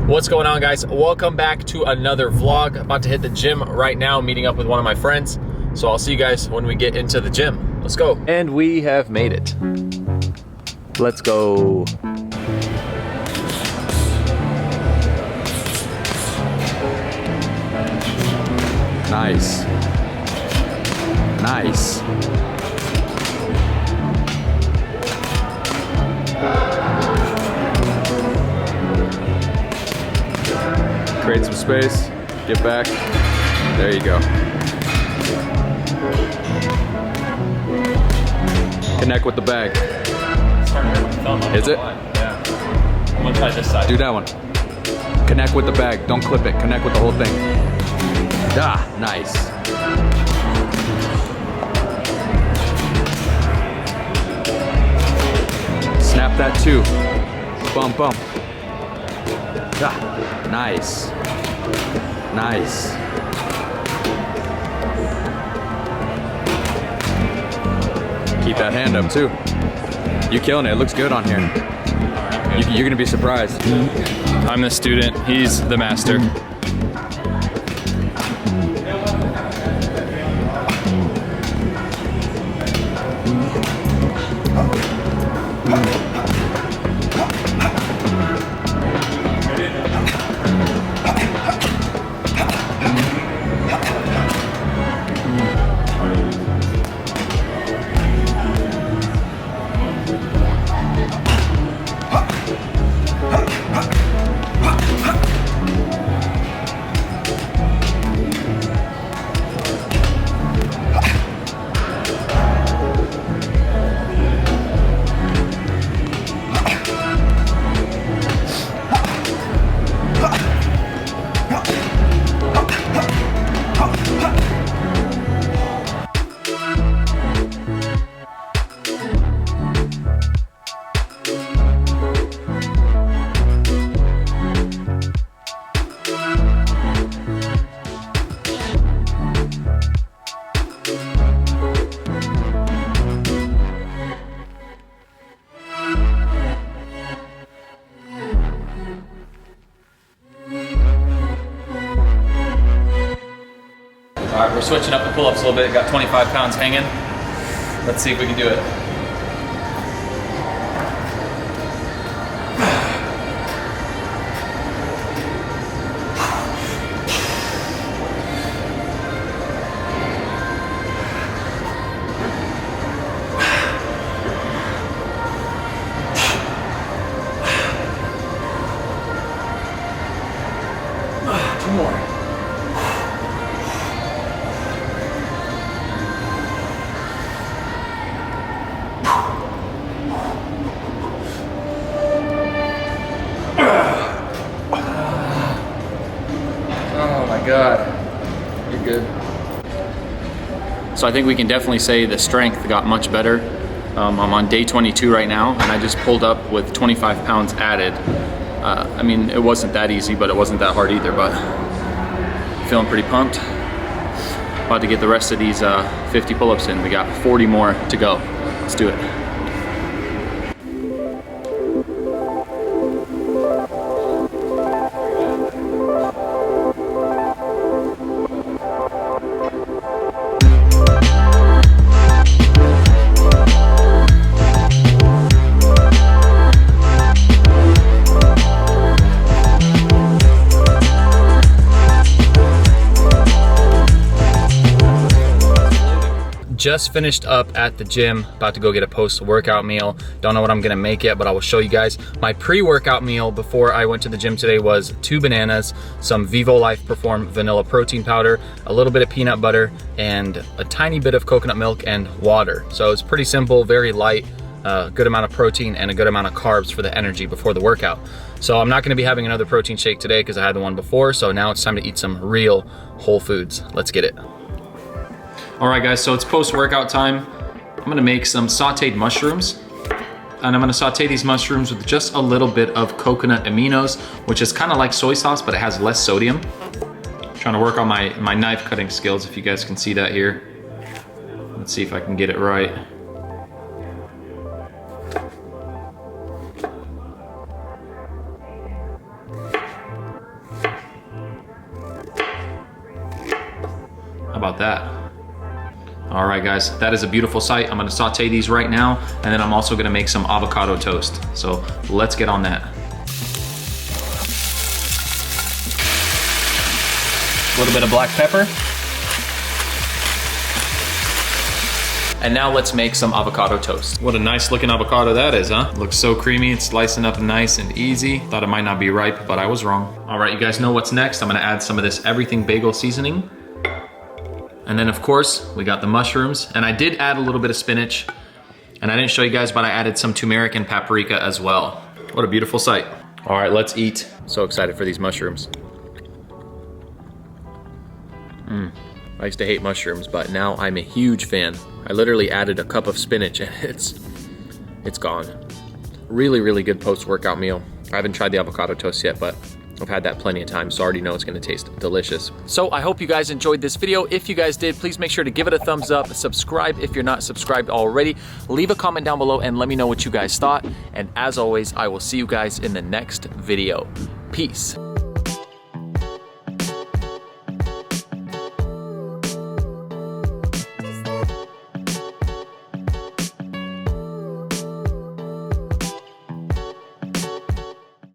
What's going on, guys? Welcome back to another vlog. About to hit the gym right now, meeting up with one of my friends. So I'll see you guys when we get into the gym. Let's go. And we have made it. Let's go. Nice. Nice. Create some space, get back. There you go. Connect with the bag. Is it? Yeah. I'm gonna try this side. Do that one. Connect with the bag. Don't clip it. Connect with the whole thing. Ah, nice. Snap that too. Bump, bump. Ah, nice. Nice. Keep that hand up too. You're killing it. It looks good on here. You're gonna be surprised. I'm the student, he's the master. All right, we're switching up the pull-ups a little bit. Got 25 pounds hanging. Let's see if we can do it. Two more. God, you're good. So I think we can definitely say the strength got much better. I'm on day 22 right now, and I just pulled up with 25 pounds added. I mean, it wasn't that easy, but it wasn't that hard either, but feeling pretty pumped. About to get the rest of these 50 pull-ups in. We got 40 more to go. Let's do it. Just finished up at the gym, about to go get a post-workout meal. Don't know what I'm gonna make yet, but I will show you guys. My pre-workout meal before I went to the gym today was 2 bananas, some Vivo Life Perform vanilla protein powder, a little bit of peanut butter, and a tiny bit of coconut milk and water. So it's pretty simple, very light, good amount of protein and a good amount of carbs for the energy before the workout. So I'm not gonna be having another protein shake today because I had the one before, so now it's time to eat some real whole foods. Let's get it. All right, guys, so it's post-workout time. I'm gonna make some sauteed mushrooms, and I'm gonna saute these mushrooms with just a little bit of coconut aminos, which is kind of like soy sauce, but it has less sodium. Trying to work on my knife cutting skills, if you guys can see that here. Let's see if I can get it right. about that? All right, guys, that is a beautiful sight. I'm gonna saute these right now, and then I'm also gonna make some avocado toast. So let's get on that. A little bit of black pepper. And now let's make some avocado toast. What a nice looking avocado that is, huh? Looks so creamy, it's slicing up nice and easy. Thought it might not be ripe, but I was wrong. All right, you guys know what's next. I'm gonna add some of this everything bagel seasoning. And then of course, we got the mushrooms. And I did add a little bit of spinach. And I didn't show you guys, but I added some turmeric and paprika as well. What a beautiful sight. All right, let's eat. So excited for these mushrooms. I used to hate mushrooms, but now I'm a huge fan. I literally added a cup of spinach and it's gone. Really, really good post-workout meal. I haven't tried the avocado toast yet, but I've had that plenty of times, so I already know it's gonna taste delicious. So I hope you guys enjoyed this video. If you guys did, please make sure to give it a thumbs up, subscribe if you're not subscribed already, leave a comment down below and let me know what you guys thought. And as always, I will see you guys in the next video. Peace.